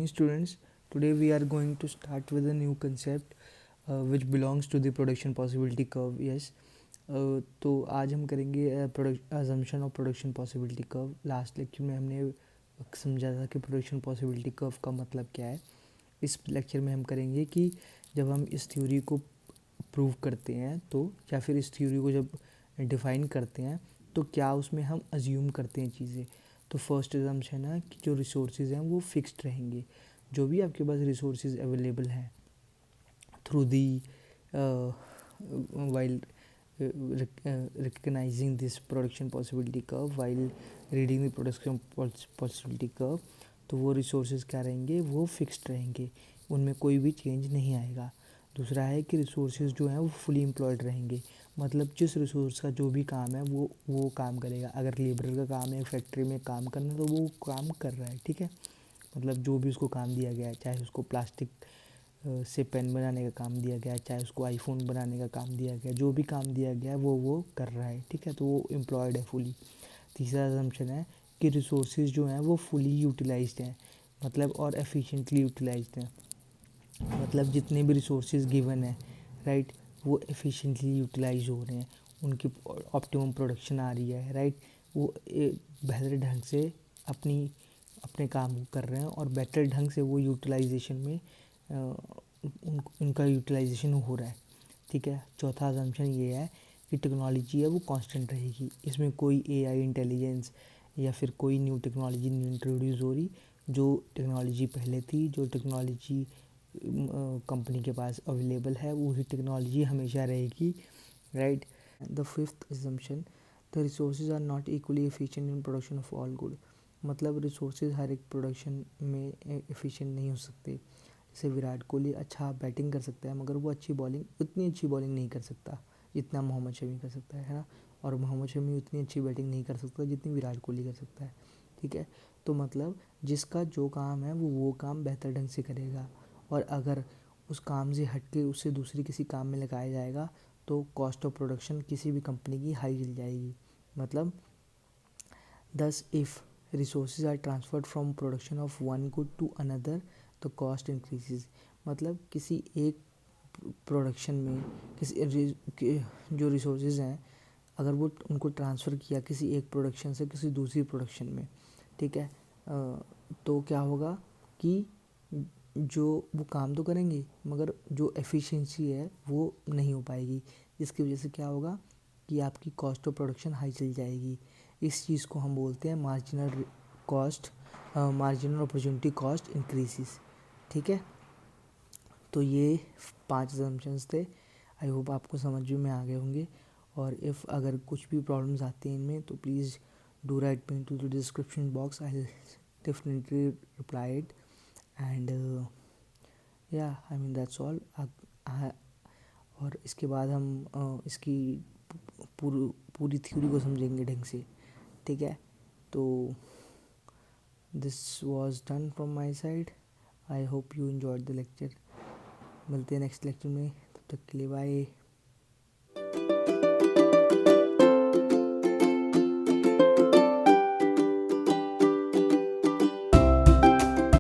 morning, students. Today we are going to start with a new concept which belongs to the production possibility curve. Yes. तो आज हम करेंगे assumption of production possibility curve. Last lecture में हमने समझा था कि प्रोडक्शन पॉसिबिलिटी कर्व का मतलब क्या है. इस लेक्चर में हम करेंगे कि जब हम इस थ्योरी को प्रूव करते हैं तो या फिर इस थ्योरी को जब डिफ़ाइन करते हैं तो क्या उसमें हम अज्यूम करते हैं चीज़ें. तो फर्स्ट असम्पशन है कि जो रिसोर्सेज हैं वो फिक्स्ड रहेंगे. जो भी आपके पास रिसोर्सेज अवेलेबल हैं through the while recognizing this production possibility curve while reading the production possibility curve, तो वो रिसोर्सेज क्या रहेंगे, वो फिक्स्ड रहेंगे, उनमें कोई भी चेंज नहीं आएगा. दूसरा है कि रिसोर्सेज जो हैं वो फुली एम्प्लॉयड रहेंगे. मतलब जिस रिसोर्स का जो भी काम है वो काम करेगा. अगर लेबर का काम है फैक्ट्री में काम करना तो वो काम कर रहा है. ठीक है. मतलब जो भी उसको काम दिया गया है, चाहे उसको प्लास्टिक से पेन बनाने का काम दिया गया है, चाहे उसको आईफोन बनाने का काम दिया गया, जो भी काम दिया गया है वो कर रहा है. ठीक है. तो वो एम्प्लॉयड है फुली. तीसरा असम्पशन है कि रिसोर्सेज जो हैं वो फुली यूटिलाइज्ड हैं, मतलब और एफिशिएंटली यूटिलाइज्ड हैं. मतलब जितने भी रिसोर्सेज गिवन है, राइट, वो एफिशिएंटली यूटिलाइज हो रहे हैं, उनकी ऑप्टिमम प्रोडक्शन आ रही है, राइट. वो बेहतर ढंग से अपने काम को कर रहे हैं और बेटर ढंग से वो यूटिलाइजेशन में उनका यूटिलाइजेशन हो रहा है. ठीक है. चौथा असम्पशन ये है कि टेक्नोलॉजी है वो कांस्टेंट रहेगी. इसमें कोई एआई इंटेलिजेंस या फिर कोई न्यू टेक्नोलॉजी नहीं इंट्रोड्यूस हो रही. जो टेक्नोलॉजी पहले थी, जो टेक्नोलॉजी कंपनी के पास अवेलेबल है, वही टेक्नोलॉजी हमेशा रहेगी, right. The fifth assumption, the resources are not equally efficient in production of all good. मतलब रिसोर्सेज हर एक प्रोडक्शन में एफिशिएंट नहीं हो सकते. जैसे विराट कोहली अच्छा बैटिंग कर सकता है, मगर वो उतनी अच्छी बॉलिंग नहीं कर सकता जितना मोहम्मद शमी कर सकता है ना. और मोहम्मद शमी उतनी अच्छी बैटिंग नहीं कर सकता जितनी विराट कोहली कर सकता है. ठीक है. तो मतलब जिसका जो काम है वो काम बेहतर ढंग से करेगा, और अगर उस काम से हट के उससे दूसरी किसी काम में लगाया जाएगा तो कॉस्ट ऑफ प्रोडक्शन किसी भी कंपनी की हाई चल जाएगी. मतलब thus if resources are transferred from production of one good to another तो कॉस्ट इंक्रीजेज. मतलब किसी एक प्रोडक्शन में जो रिसोर्सेज हैं, अगर वो उनको ट्रांसफ़र किया किसी एक प्रोडक्शन से किसी दूसरी प्रोडक्शन में, ठीक है, तो क्या होगा कि जो वो काम तो करेंगे मगर जो एफिशिएंसी है वो नहीं हो पाएगी, जिसकी वजह से क्या होगा कि आपकी कॉस्ट ऑफ प्रोडक्शन हाई चली जाएगी. इस चीज़ को हम बोलते हैं मार्जिनल अपॉर्चुनिटी कॉस्ट इंक्रीजेस. ठीक है. तो ये 5 असम्पशंस थे. आई होप आपको समझ में आ गए होंगे. और अगर कुछ भी प्रॉब्लम्स आती हैं इनमें तो please do write me to the description box. I will definitely reply it. And या आई मीन दैट्स ऑल. और इसके बाद हम इसकी पूरी थ्योरी को समझेंगे ढंग से. ठीक है. तो this was done from my side. I hope you enjoyed the lecture. मिलते हैं नेक्स्ट लेक्चर में. तब तक के लिए बाय.